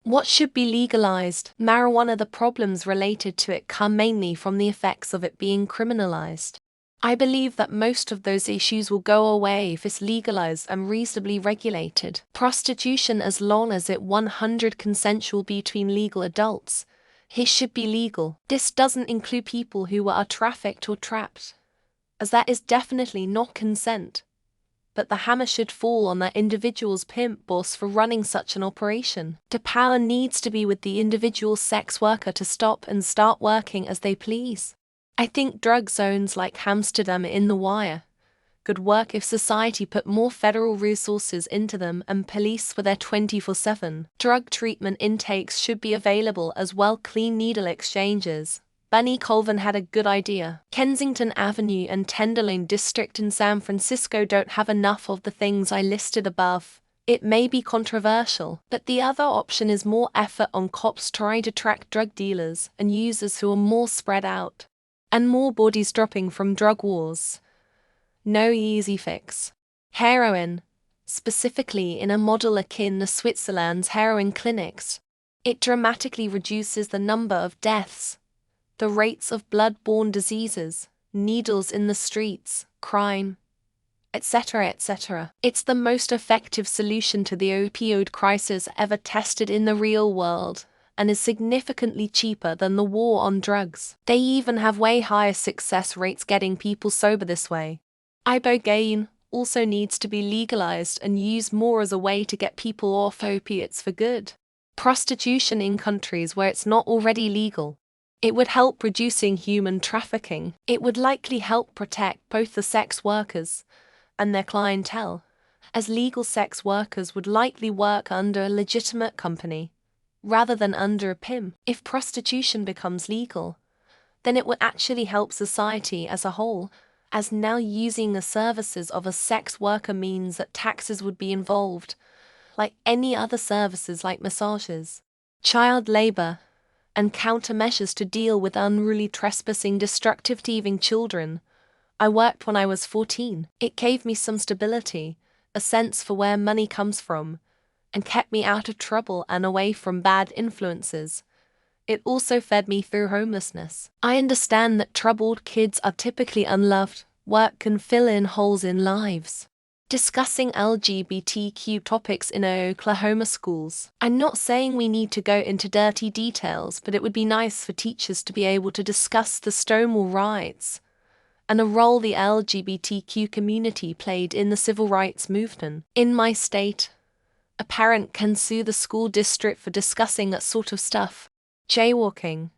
What should be legalized? Marijuana. The problems related to it come mainly from the effects of it being criminalized. I believe that most of those issues will go away if it's legalized and reasonably regulated. Prostitution, as long as it 100% consensual between legal adults, it should be legal. This doesn't include people who are trafficked or trapped, as that is definitely not consent. But the hammer should fall on that individual's pimp boss for running such an operation. The power needs to be with the individual sex worker to stop and start working as they please. I think drug zones like Amsterdam in the wire could work if society put more federal resources into them and police were there 24/7. Drug treatment intakes should be available as well. Clean needle exchanges. Bunny Colvin had a good idea. Kensington Avenue and Tenderloin District in San Francisco don't have enough of the things I listed above. It may be controversial, but the other option is more effort on cops trying to track drug dealers and users who are more spread out, and more bodies dropping from drug wars. No easy fix. Heroin, specifically in a model akin to Switzerland's heroin clinics, it dramatically reduces the number of deaths, the rates of blood-borne diseases, needles in the streets, crime, etc., etc. It's the most effective solution to the opioid crisis ever tested in the real world, and is significantly cheaper than the war on drugs. They even have way higher success rates getting people sober this way. Ibogaine also needs to be legalized and used more as a way to get people off opiates for good. Prostitution in countries where it's not already legal. It would help reducing human trafficking. It would likely help protect both the sex workers and their clientele, as legal sex workers would likely work under a legitimate company, rather than under a pimp. If prostitution becomes legal, then it would actually help society as a whole, as now using the services of a sex worker means that taxes would be involved, like any other services like massages, child labor, and countermeasures to deal with unruly trespassing, destructive thieving children. I worked when I was 14. It gave me some stability, a sense for where money comes from, and kept me out of trouble and away from bad influences. It also fed me through homelessness. I understand that troubled kids are typically unloved. Work can fill in holes in lives. Discussing LGBTQ topics in Oklahoma schools. I'm not saying we need to go into dirty details, but it would be nice for teachers to be able to discuss the Stonewall riots and the role the LGBTQ community played in the civil rights movement. In my state, a parent can sue the school district for discussing that sort of stuff. Jaywalking.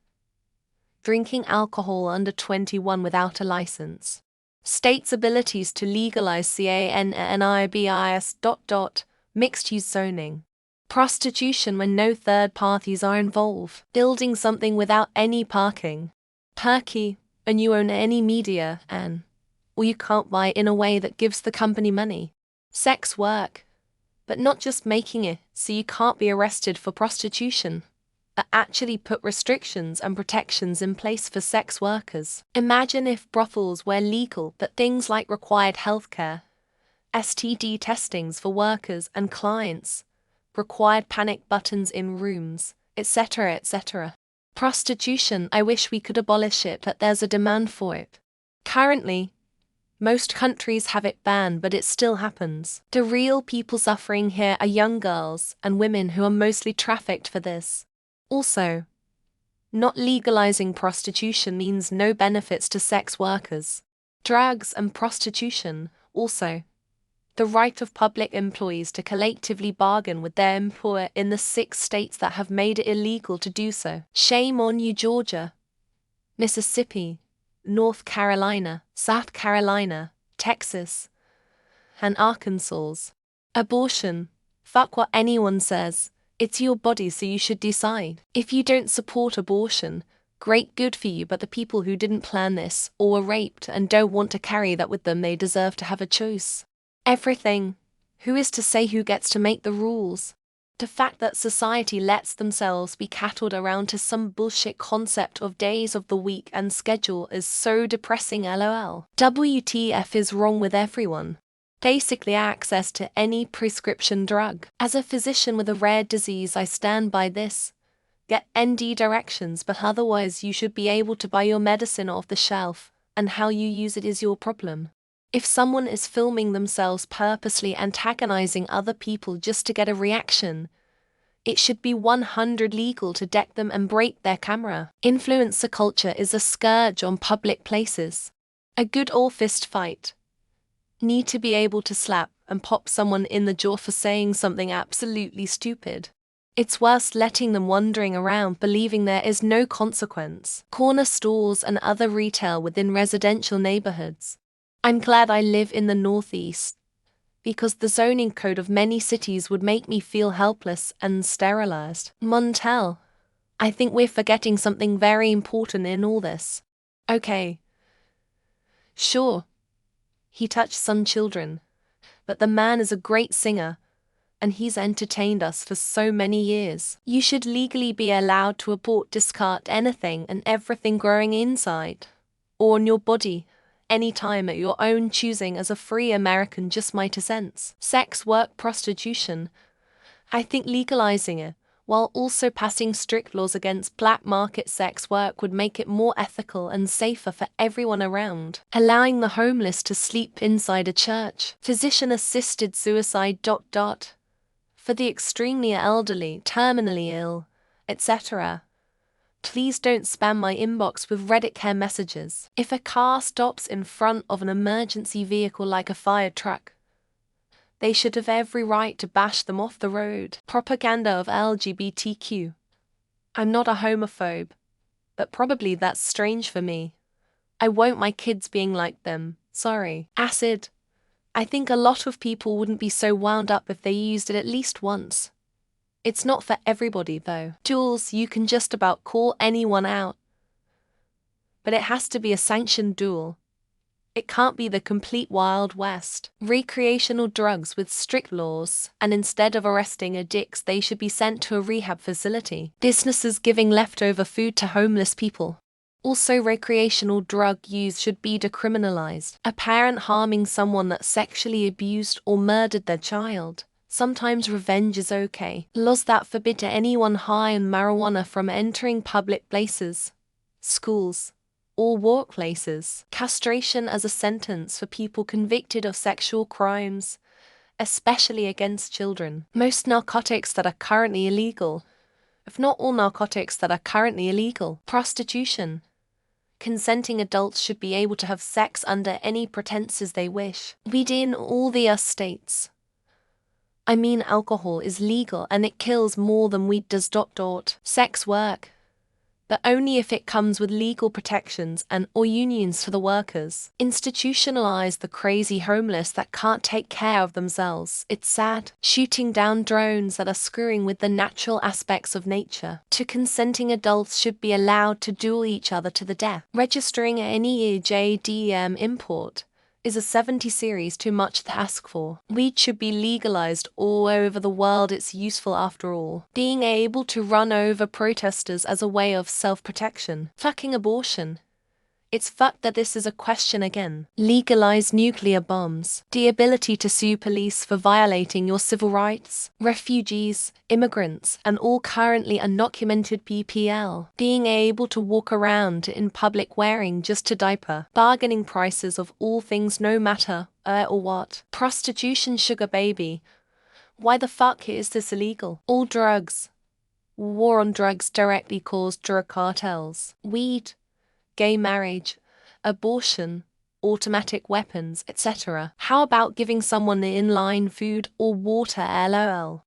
Drinking alcohol under 21 without a license. States' abilities to legalize cannabis. Mixed-use zoning. Prostitution when no third parties are involved. Building something without any parking. Perky, and you own any media or you can't buy in a way that gives the company money. Sex work, but not just making it so you can't be arrested for prostitution. Actually put restrictions and protections in place for sex workers. Imagine if brothels were legal, but things like required healthcare, STD testings for workers and clients, required panic buttons in rooms, etc., etc. Prostitution, I wish we could abolish it, but there's a demand for it. Currently, most countries have it banned, but it still happens. The real people suffering here are young girls and women who are mostly trafficked for this. Also, not legalizing prostitution means no benefits to sex workers. Drugs and prostitution, also. The right of public employees to collectively bargain with their employer in the 6 states that have made it illegal to do so. Shame on you, Georgia, Mississippi, North Carolina, South Carolina, Texas, and Arkansas. Abortion. Fuck what anyone says. It's your body, so you should decide. If you don't support abortion, great, good for you, but the people who didn't plan this, or were raped and don't want to carry that with them, they deserve to have a choice. Everything. Who is to say who gets to make the rules? The fact that society lets themselves be cattled around to some bullshit concept of days of the week and schedule is so depressing, lol. WTF is wrong with everyone? Basically access to any prescription drug. As a physician with a rare disease, I stand by this. Get ND directions, but otherwise you should be able to buy your medicine off the shelf, and how you use it is your problem. If someone is filming themselves purposely antagonizing other people just to get a reaction, it should be 100% legal to deck them and break their camera. Influencer culture is a scourge on public places. A good old fist fight. Need to be able to slap and pop someone in the jaw for saying something absolutely stupid. It's worse letting them wandering around believing there is no consequence. Corner stores and other retail within residential neighborhoods. I'm glad I live in the Northeast, because the zoning code of many cities would make me feel helpless and sterilized. Montel, I think we're forgetting something very important in all this. Okay. Sure. He touched some children, but the man is a great singer, and he's entertained us for so many years. You should legally be allowed to abort, discard anything and everything growing inside or on your body, anytime at your own choosing. As a free American, just my 2 cents. Sex work, prostitution. I think legalizing it, while also passing strict laws against black market sex work, would make it more ethical and safer for everyone around. Allowing the homeless to sleep inside a church. Physician-assisted suicide. For the extremely elderly, terminally ill, etc. Please don't spam my inbox with Reddit care messages. If a car stops in front of an emergency vehicle like a fire truck, they should have every right to bash them off the road. Propaganda of LGBTQ. I'm not a homophobe, but probably that's strange for me. I won't my kids being like them, sorry. Acid. I think a lot of people wouldn't be so wound up if they used it at least once. It's not for everybody though. Duels, you can just about call anyone out, but it has to be a sanctioned duel. It can't be the complete Wild West. Recreational drugs with strict laws, and instead of arresting addicts, they should be sent to a rehab facility. Businesses giving leftover food to homeless people. Also, recreational drug use should be decriminalized. A parent harming someone that sexually abused or murdered their child. Sometimes revenge is okay. Laws that forbid anyone high on marijuana from entering public places, schools, or workplaces. Castration as a sentence for people convicted of sexual crimes, especially against children. Most narcotics that are currently illegal, if not all narcotics that are currently illegal. Prostitution. Consenting adults should be able to have sex under any pretenses they wish. Within all the US states. I mean, alcohol is legal and it kills more than weed does. Sex work, but only if it comes with legal protections and or unions for the workers. Institutionalize the crazy homeless that can't take care of themselves. It's sad. Shooting down drones that are screwing with the natural aspects of nature. To consenting adults should be allowed to duel each other to the death. Registering any JDM import is a 70 series too much to ask for. Weed should be legalized all over the world, it's useful after all. Being able to run over protesters as a way of self-protection. Fucking abortion. It's fucked that this is a question again. Legalize nuclear bombs. The ability to sue police for violating your civil rights. Refugees, immigrants, and all currently undocumented PPL. Being able to walk around in public wearing just a diaper. Bargaining prices of all things no matter or what. Prostitution, sugar baby. Why the fuck is this illegal? All drugs. War on drugs directly caused drug cartels. Weed. Gay marriage, abortion, automatic weapons, etc. How about giving someone inline food or water? LOL.